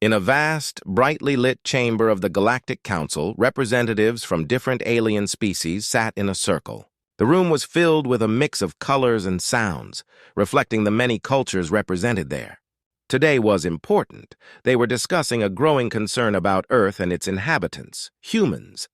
In a vast, brightly lit chamber of the Galactic Council, representatives from different alien species sat in a circle. The room was filled with a mix of colors and sounds, reflecting the many cultures represented there. Today was important. They were discussing a growing concern about Earth and its inhabitants, humans.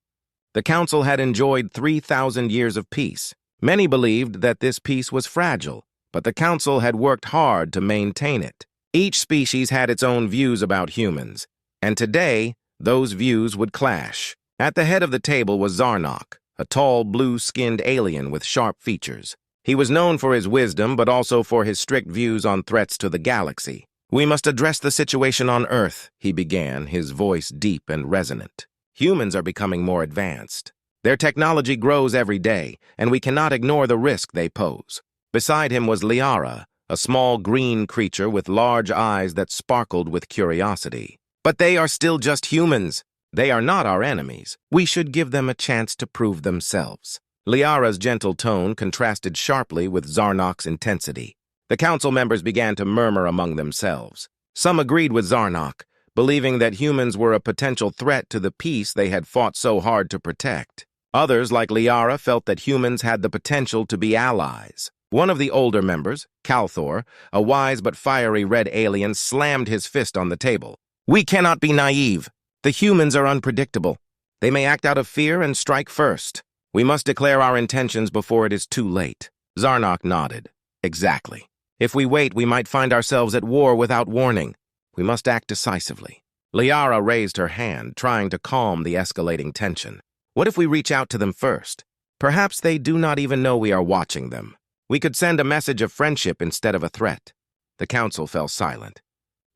The Council had enjoyed 3,000 years of peace. Many believed that this peace was fragile, but the Council had worked hard to maintain it. Each species had its own views about humans, and today, those views would clash. At the head of the table was Zarnok, a tall, blue-skinned alien with sharp features. He was known for his wisdom, but also for his strict views on threats to the galaxy. "We must address the situation on Earth," he began, his voice deep and resonant. "Humans are becoming more advanced. Their technology grows every day, and we cannot ignore the risk they pose." Beside him was Liara, a small green creature with large eyes that sparkled with curiosity. "But they are still just humans. They are not our enemies. We should give them a chance to prove themselves." Liara's gentle tone contrasted sharply with Zarnok's intensity. The council members began to murmur among themselves. Some agreed with Zarnok, believing that humans were a potential threat to the peace they had fought so hard to protect. Others, like Liara, felt that humans had the potential to be allies. One of the older members, Calthor, a wise but fiery red alien, slammed his fist on the table. "We cannot be naive. The humans are unpredictable. They may act out of fear and strike first. We must declare our intentions before it is too late." Zarnok nodded. "Exactly. If we wait, we might find ourselves at war without warning. We must act decisively." Liara raised her hand, trying to calm the escalating tension. "What if we reach out to them first? Perhaps they do not even know we are watching them. We could send a message of friendship instead of a threat." The council fell silent.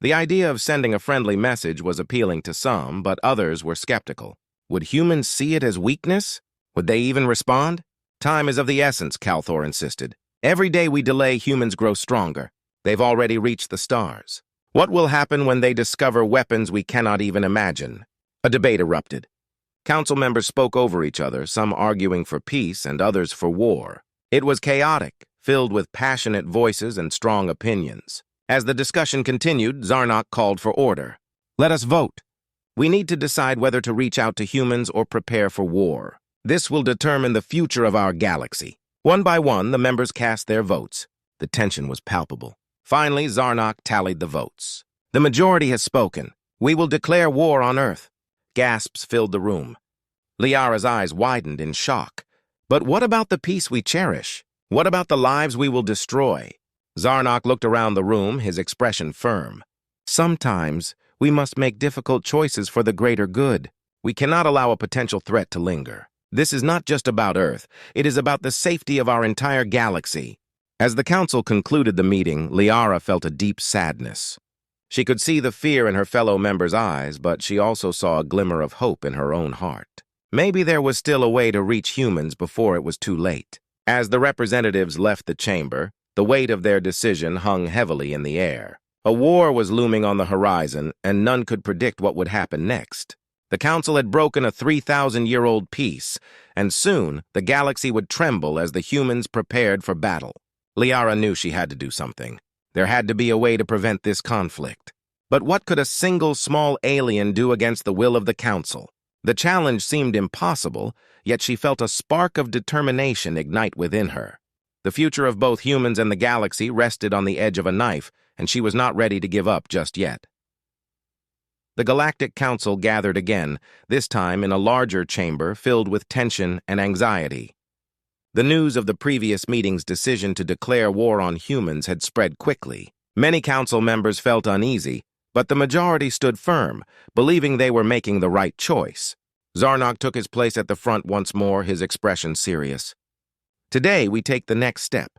The idea of sending a friendly message was appealing to some, but others were skeptical. Would humans see it as weakness? Would they even respond? "Time is of the essence," Calthor insisted. "Every day we delay, humans grow stronger. They've already reached the stars. What will happen when they discover weapons we cannot even imagine?" A debate erupted. Council members spoke over each other, some arguing for peace and others for war. It was chaotic, filled with passionate voices and strong opinions. As the discussion continued, Zarnok called for order. "Let us vote. We need to decide whether to reach out to humans or prepare for war. This will determine the future of our galaxy." One by one, the members cast their votes. The tension was palpable. Finally, Zarnok tallied the votes. "The majority has spoken. We will declare war on Earth." Gasps filled the room. Liara's eyes widened in shock. "But what about the peace we cherish? What about the lives we will destroy?" Zarnok looked around the room, his expression firm. "Sometimes we must make difficult choices for the greater good. We cannot allow a potential threat to linger. This is not just about Earth. It is about the safety of our entire galaxy." As the council concluded the meeting, Liara felt a deep sadness. She could see the fear in her fellow members' eyes, but she also saw a glimmer of hope in her own heart. Maybe there was still a way to reach humans before it was too late. As the representatives left the chamber, the weight of their decision hung heavily in the air. A war was looming on the horizon, and none could predict what would happen next. The council had broken a 3,000-year-old peace, and soon the galaxy would tremble as the humans prepared for battle. Liara knew she had to do something. There had to be a way to prevent this conflict. But what could a single small alien do against the will of the council? The challenge seemed impossible, yet she felt a spark of determination ignite within her. The future of both humans and the galaxy rested on the edge of a knife, and she was not ready to give up just yet. The Galactic Council gathered again, this time in a larger chamber filled with tension and anxiety. The news of the previous meeting's decision to declare war on humans had spread quickly. Many council members felt uneasy, but the majority stood firm, believing they were making the right choice. Zarnok took his place at the front once more, his expression serious. "Today we take the next step.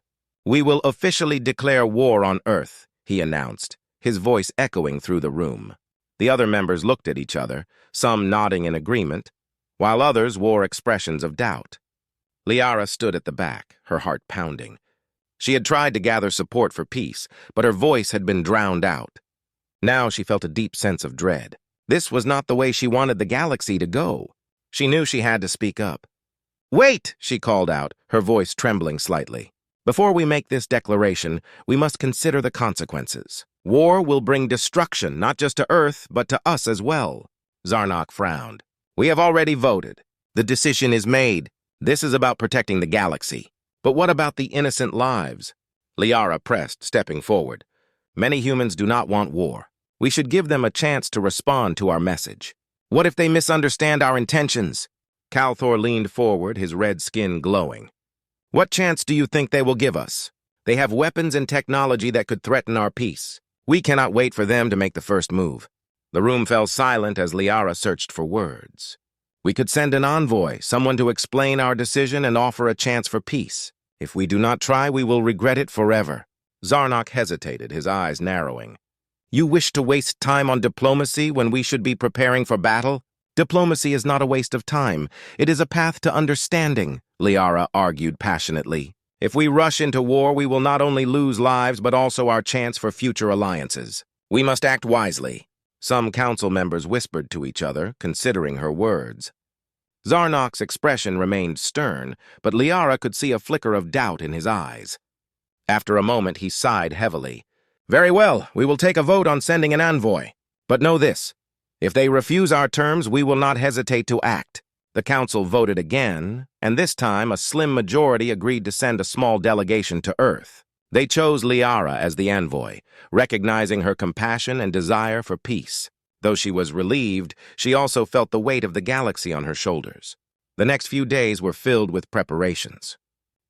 We will officially declare war on Earth," he announced, his voice echoing through the room. The other members looked at each other, some nodding in agreement, while others wore expressions of doubt. Liara stood at the back, her heart pounding. She had tried to gather support for peace, but her voice had been drowned out. Now she felt a deep sense of dread. This was not the way she wanted the galaxy to go. She knew she had to speak up. "Wait!" she called out, her voice trembling slightly. Before we make this declaration, we must consider the consequences. War will bring destruction not just to Earth, but to us as well. Zarnok frowned. We have already voted. The decision is made. This is about protecting the galaxy. But what about the innocent lives? Liara pressed, stepping forward. Many humans do not want war. We should give them a chance to respond to our message. What if they misunderstand our intentions? Calthor leaned forward, his red skin glowing. What chance do you think they will give us? They have weapons and technology that could threaten our peace. We cannot wait for them to make the first move. The room fell silent as Liara searched for words. We could send an envoy, someone to explain our decision and offer a chance for peace. If we do not try, we will regret it forever. Zarnok hesitated, his eyes narrowing. You wish to waste time on diplomacy when we should be preparing for battle? Diplomacy is not a waste of time. It is a path to understanding, Liara argued passionately. If we rush into war, we will not only lose lives, but also our chance for future alliances. We must act wisely. Some council members whispered to each other, considering her words. Zarnok's expression remained stern, but Liara could see a flicker of doubt in his eyes. After a moment, he sighed heavily. Very well, we will take a vote on sending an envoy. But know this. If they refuse our terms, we will not hesitate to act. The council voted again, and this time a slim majority agreed to send a small delegation to Earth. They chose Liara as the envoy, recognizing her compassion and desire for peace. Though she was relieved, she also felt the weight of the galaxy on her shoulders. The next few days were filled with preparations.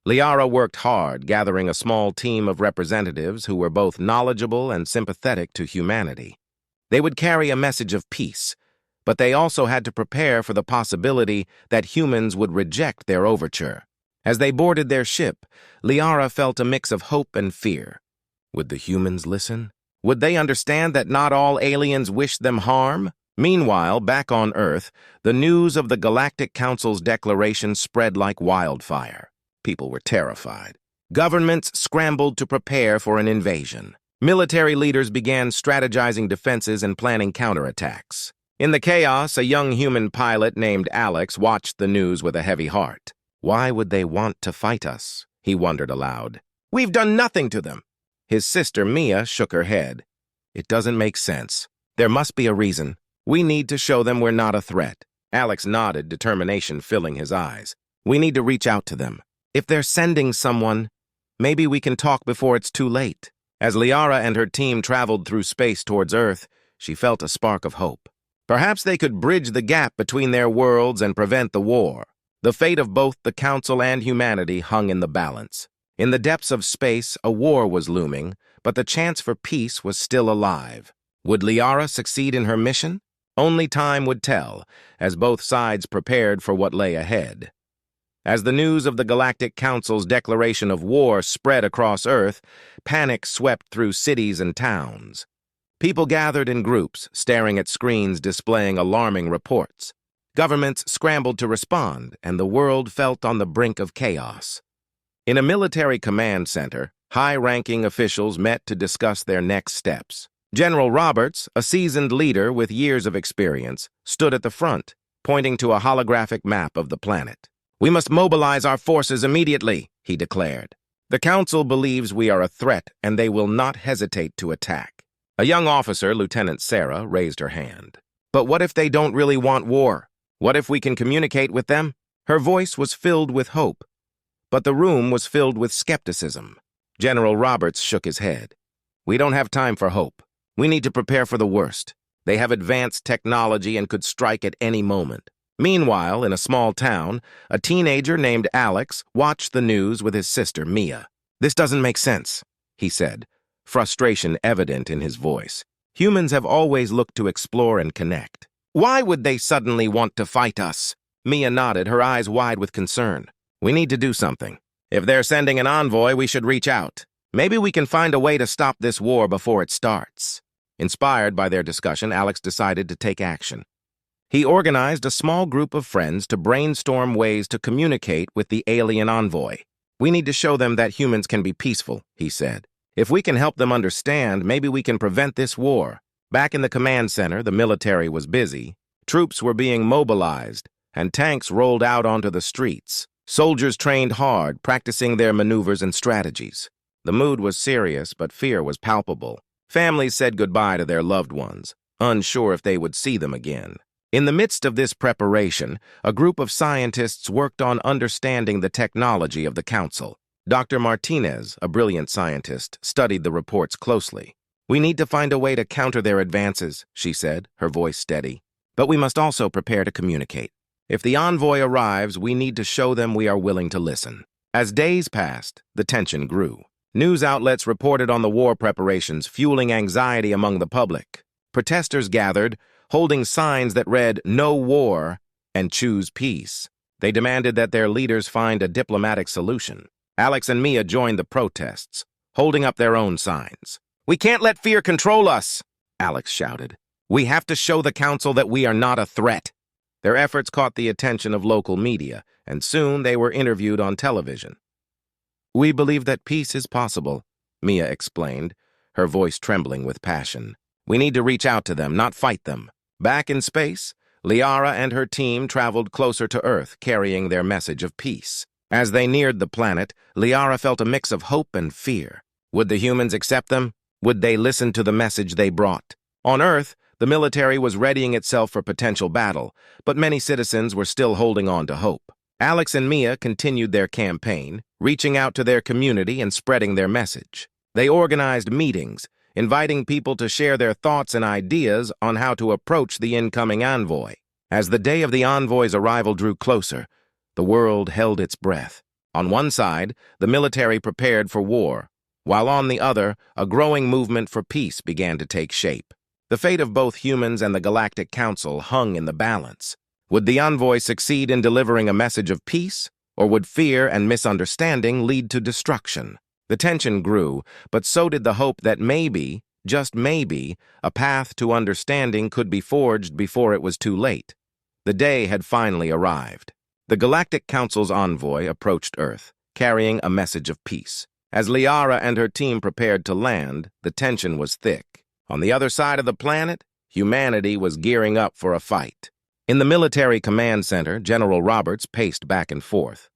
Liara worked hard, gathering a small team of representatives who were both knowledgeable and sympathetic to humanity. They would carry a message of peace, but they also had to prepare for the possibility that humans would reject their overture. As they boarded their ship, Liara felt a mix of hope and fear. Would the humans listen? Would they understand that not all aliens wished them harm? Meanwhile, back on Earth, the news of the Galactic Council's declaration spread like wildfire. People were terrified. Governments scrambled to prepare for an invasion. Military leaders began strategizing defenses and planning counterattacks. In the chaos, a young human pilot named Alex watched the news with a heavy heart. Why would they want to fight us? He wondered aloud. We've done nothing to them. His sister Mia shook her head. It doesn't make sense. There must be a reason. We need to show them we're not a threat. Alex nodded, determination filling his eyes. We need to reach out to them. If they're sending someone, maybe we can talk before it's too late. As Liara and her team traveled through space towards Earth, she felt a spark of hope. Perhaps they could bridge the gap between their worlds and prevent the war. The fate of both the Council and humanity hung in the balance. In the depths of space, a war was looming, but the chance for peace was still alive. Would Liara succeed in her mission? Only time would tell, as both sides prepared for what lay ahead. As the news of the Galactic Council's declaration of war spread across Earth, panic swept through cities and towns. People gathered in groups, staring at screens displaying alarming reports. Governments scrambled to respond, and the world felt on the brink of chaos. In a military command center, high-ranking officials met to discuss their next steps. General Roberts, a seasoned leader with years of experience, stood at the front, pointing to a holographic map of the planet. We must mobilize our forces immediately, he declared. The Council believes we are a threat, and they will not hesitate to attack. A young officer, Lieutenant Sarah, raised her hand. But what if they don't really want war? What if we can communicate with them? Her voice was filled with hope, but the room was filled with skepticism. General Roberts shook his head. We don't have time for hope. We need to prepare for the worst. They have advanced technology and could strike at any moment. Meanwhile, in a small town, a teenager named Alex watched the news with his sister Mia. This doesn't make sense, he said, frustration evident in his voice. Humans have always looked to explore and connect. Why would they suddenly want to fight us? Mia nodded, her eyes wide with concern. We need to do something. If they're sending an envoy, we should reach out. Maybe we can find a way to stop this war before it starts. Inspired by their discussion, Alex decided to take action. He organized a small group of friends to brainstorm ways to communicate with the alien envoy. We need to show them that humans can be peaceful, he said. If we can help them understand, maybe we can prevent this war. Back in the command center, the military was busy. Troops were being mobilized, and tanks rolled out onto the streets. Soldiers trained hard, practicing their maneuvers and strategies. The mood was serious, but fear was palpable. Families said goodbye to their loved ones, unsure if they would see them again. In the midst of this preparation, a group of scientists worked on understanding the technology of the Council. Dr. Martinez, a brilliant scientist, studied the reports closely. "We need to find a way to counter their advances," she said, her voice steady. "But we must also prepare to communicate. If the envoy arrives, we need to show them we are willing to listen." As days passed, the tension grew. News outlets reported on the war preparations, fueling anxiety among the public. Protesters gathered, holding signs that read, "No war" and "Choose peace." They demanded that their leaders find a diplomatic solution. Alex and Mia joined the protests, holding up their own signs. "We can't let fear control us," Alex shouted. "We have to show the Council that we are not a threat." Their efforts caught the attention of local media, and soon they were interviewed on television. "We believe that peace is possible," Mia explained, her voice trembling with passion. "We need to reach out to them, not fight them." Back in space, Liara and her team traveled closer to Earth, carrying their message of peace. As they neared the planet, Liara felt a mix of hope and fear. Would the humans accept them? Would they listen to the message they brought? On Earth, the military was readying itself for potential battle, but many citizens were still holding on to hope. Alex and Mia continued their campaign, reaching out to their community and spreading their message. They organized meetings, inviting people to share their thoughts and ideas on how to approach the incoming envoy. As the day of the envoy's arrival drew closer, the world held its breath. On one side, the military prepared for war, while on the other, a growing movement for peace began to take shape. The fate of both humans and the Galactic Council hung in the balance. Would the envoy succeed in delivering a message of peace, or would fear and misunderstanding lead to destruction? The tension grew, but so did the hope that maybe, just maybe, a path to understanding could be forged before it was too late. The day had finally arrived. The Galactic Council's envoy approached Earth, carrying a message of peace. As Liara and her team prepared to land, the tension was thick. On the other side of the planet, humanity was gearing up for a fight. In the military command center, General Roberts paced back and forth.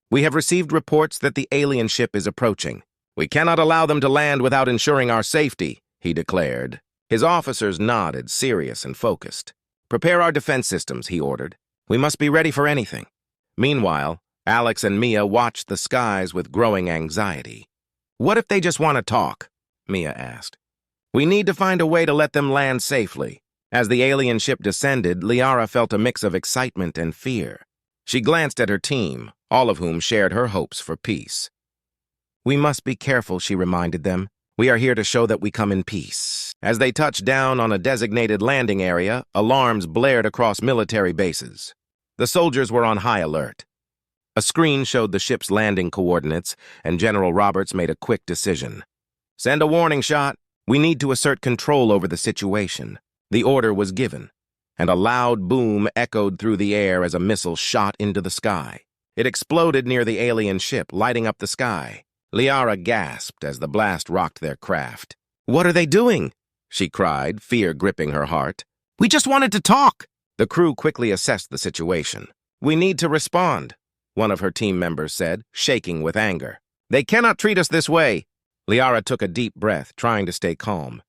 "We have received reports that the alien ship is approaching. We cannot allow them to land without ensuring our safety," he declared. His officers nodded, serious and focused. "Prepare our defense systems," he ordered. "We must be ready for anything." Meanwhile, Alex and Mia watched the skies with growing anxiety. "What if they just want to talk?" Mia asked. "We need to find a way to let them land safely." As the alien ship descended, Liara felt a mix of excitement and fear. She glanced at her team, all of whom shared her hopes for peace. "We must be careful," she reminded them. "We are here to show that we come in peace." As they touched down on a designated landing area, alarms blared across military bases. The soldiers were on high alert. A screen showed the ship's landing coordinates, and General Roberts made a quick decision. "Send a warning shot. We need to assert control over the situation." The order was given, and a loud boom echoed through the air as a missile shot into the sky. It exploded near the alien ship, lighting up the sky. Liara gasped as the blast rocked their craft. "What are they doing?" she cried, fear gripping her heart. "We just wanted to talk." The crew quickly assessed the situation. "We need to respond," one of her team members said, shaking with anger. "They cannot treat us this way." Liara took a deep breath, trying to stay calm.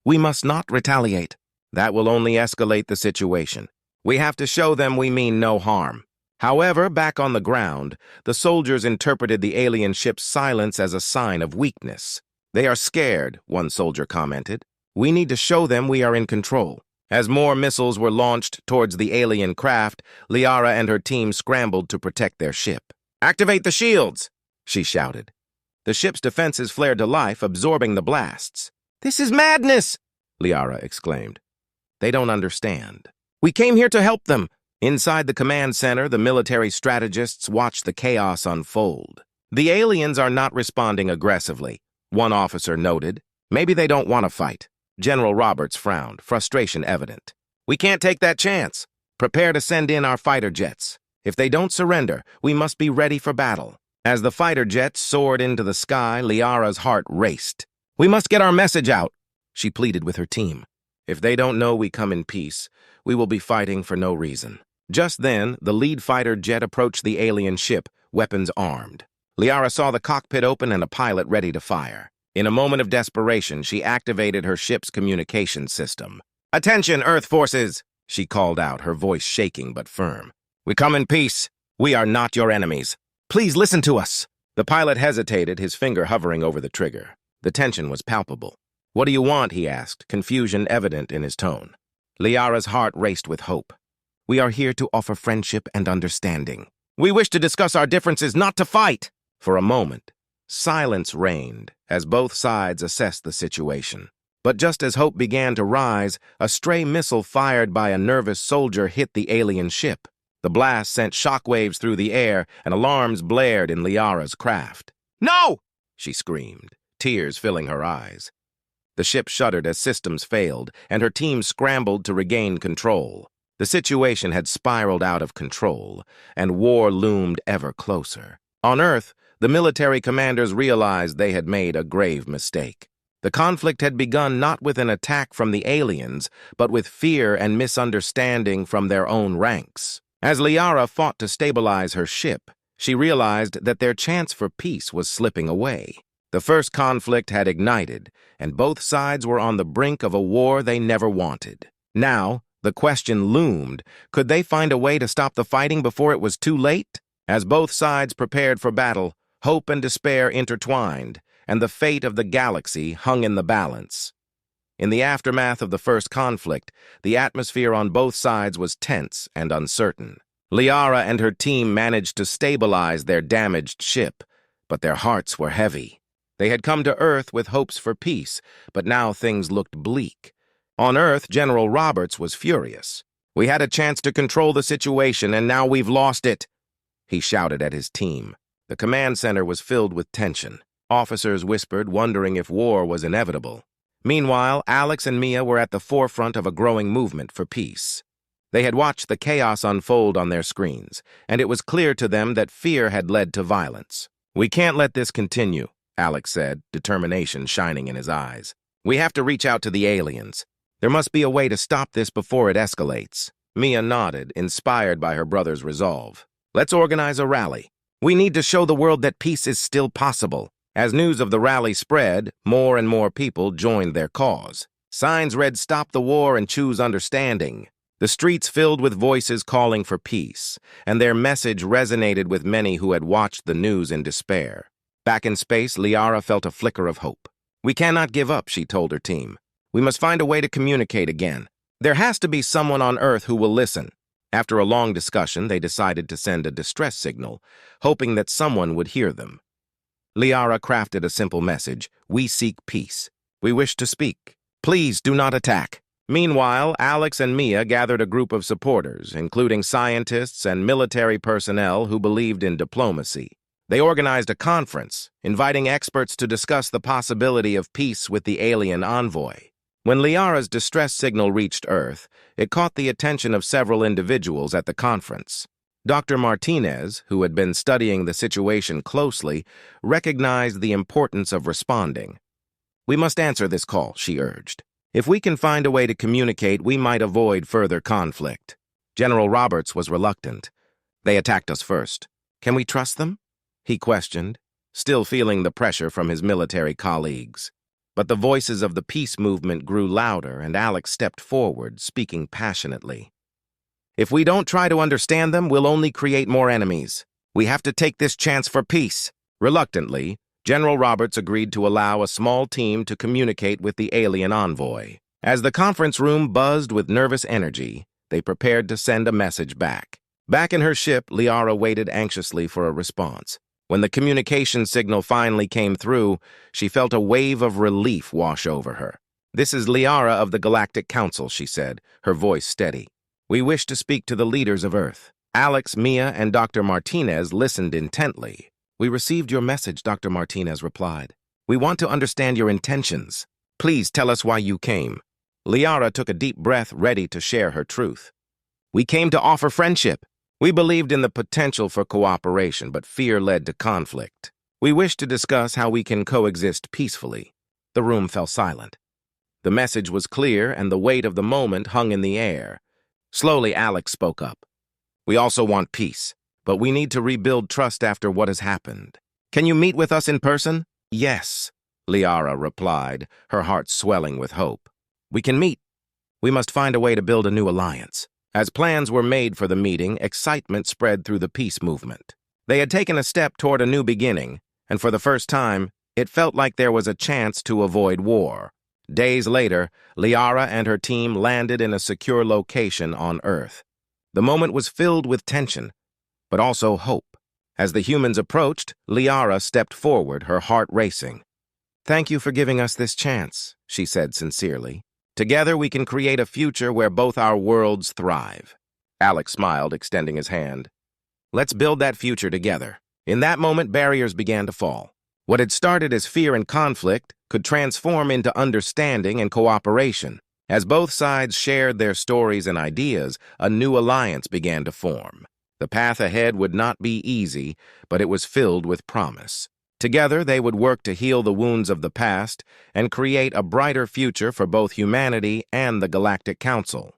"We must not retaliate. That will only escalate the situation. We have to show them we mean no harm." However, back on the ground, the soldiers interpreted the alien ship's silence as a sign of weakness. "They are scared," one soldier commented. "We need to show them we are in control." As more missiles were launched towards the alien craft, Liara and her team scrambled to protect their ship. "Activate the shields!" she shouted. The ship's defenses flared to life, absorbing the blasts. "This is madness!" Liara exclaimed. "They don't understand. We came here to help them." Inside the command center, the military strategists watched the chaos unfold. "The aliens are not responding aggressively," one officer noted. "Maybe they don't want to fight." General Roberts frowned, frustration evident. "We can't take that chance. Prepare to send in our fighter jets. If they don't surrender, we must be ready for battle." As the fighter jets soared into the sky, Liara's heart raced. "We must get our message out," she pleaded with her team. "If they don't know we come in peace, we will be fighting for no reason." Just then, the lead fighter jet approached the alien ship, weapons armed. Liara saw the cockpit open and a pilot ready to fire. In a moment of desperation, she activated her ship's communication system. "Attention, Earth forces!" she called out, her voice shaking but firm. "We come in peace. We are not your enemies. Please listen to us." The pilot hesitated, his finger hovering over the trigger. The tension was palpable. "What do you want?" he asked, confusion evident in his tone. Liara's heart raced with hope. "We are here to offer friendship and understanding. We wish to discuss our differences, not to fight." For a moment, silence reigned as both sides assessed the situation. But just as hope began to rise, a stray missile fired by a nervous soldier hit the alien ship. The blast sent shockwaves through the air, and alarms blared in Liara's craft. "No!" she screamed, tears filling her eyes. The ship shuddered as systems failed, and her team scrambled to regain control. The situation had spiraled out of control, and war loomed ever closer. On Earth, the military commanders realized they had made a grave mistake. The conflict had begun not with an attack from the aliens, but with fear and misunderstanding from their own ranks. As Liara fought to stabilize her ship, she realized that their chance for peace was slipping away. The first conflict had ignited, and both sides were on the brink of a war they never wanted. Now, the question loomed, could they find a way to stop the fighting before it was too late? As both sides prepared for battle, hope and despair intertwined, and the fate of the galaxy hung in the balance. In the aftermath of the first conflict, the atmosphere on both sides was tense and uncertain. Liara and her team managed to stabilize their damaged ship, but their hearts were heavy. They had come to Earth with hopes for peace, but now things looked bleak. On Earth, General Roberts was furious. "We had a chance to control the situation, and now we've lost it," he shouted at his team. The command center was filled with tension. Officers whispered, wondering if war was inevitable. Meanwhile, Alex and Mia were at the forefront of a growing movement for peace. They had watched the chaos unfold on their screens, and it was clear to them that fear had led to violence. "We can't let this continue," Alex said, determination shining in his eyes. "We have to reach out to the aliens. There must be a way to stop this before it escalates." Mia nodded, inspired by her brother's resolve. "Let's organize a rally. We need to show the world that peace is still possible." As news of the rally spread, more and more people joined their cause. Signs read, "Stop the war and choose understanding." The streets filled with voices calling for peace, and their message resonated with many who had watched the news in despair. Back in space, Liara felt a flicker of hope. "We cannot give up," she told her team. "We must find a way to communicate again. There has to be someone on Earth who will listen." After a long discussion, they decided to send a distress signal, hoping that someone would hear them. Liara crafted a simple message: "We seek peace. We wish to speak. Please do not attack." Meanwhile, Alex and Mia gathered a group of supporters, including scientists and military personnel who believed in diplomacy. They organized a conference, inviting experts to discuss the possibility of peace with the alien envoy. When Liara's distress signal reached Earth, it caught the attention of several individuals at the conference. Dr. Martinez, who had been studying the situation closely, recognized the importance of responding. "We must answer this call," she urged. "If we can find a way to communicate, we might avoid further conflict." General Roberts was reluctant. "They attacked us first. Can we trust them?" he questioned, still feeling the pressure from his military colleagues. But the voices of the peace movement grew louder, and Alex stepped forward, speaking passionately. "If we don't try to understand them, we'll only create more enemies. We have to take this chance for peace." Reluctantly, General Roberts agreed to allow a small team to communicate with the alien envoy. As the conference room buzzed with nervous energy, they prepared to send a message back. Back in her ship, Liara waited anxiously for a response. When the communication signal finally came through, she felt a wave of relief wash over her. "This is Liara of the Galactic Council," she said, her voice steady. "We wish to speak to the leaders of Earth." Alex, Mia, and Dr. Martinez listened intently. "We received your message," Dr. Martinez replied. "We want to understand your intentions. Please tell us why you came." Liara took a deep breath, ready to share her truth. "We came to offer friendship. We believed in the potential for cooperation, but fear led to conflict. We wish to discuss how we can coexist peacefully." The room fell silent. The message was clear, and the weight of the moment hung in the air. Slowly, Alex spoke up. "We also want peace, but we need to rebuild trust after what has happened. Can you meet with us in person? Yes, Liara replied, her heart swelling with hope. We can meet. We must find a way to build a new alliance. As plans were made for the meeting, excitement spread through the peace movement. They had taken a step toward a new beginning, and for the first time, it felt like there was a chance to avoid war. Days later, Liara and her team landed in a secure location on Earth. The moment was filled with tension, but also hope. As the humans approached, Liara stepped forward, her heart racing. "Thank you for giving us this chance," she said sincerely. "Together we can create a future where both our worlds thrive." Alex smiled, extending his hand. "Let's build that future together." In that moment, barriers began to fall. What had started as fear and conflict could transform into understanding and cooperation. As both sides shared their stories and ideas, a new alliance began to form. The path ahead would not be easy, but it was filled with promise. Together, they would work to heal the wounds of the past and create a brighter future for both humanity and the Galactic Council.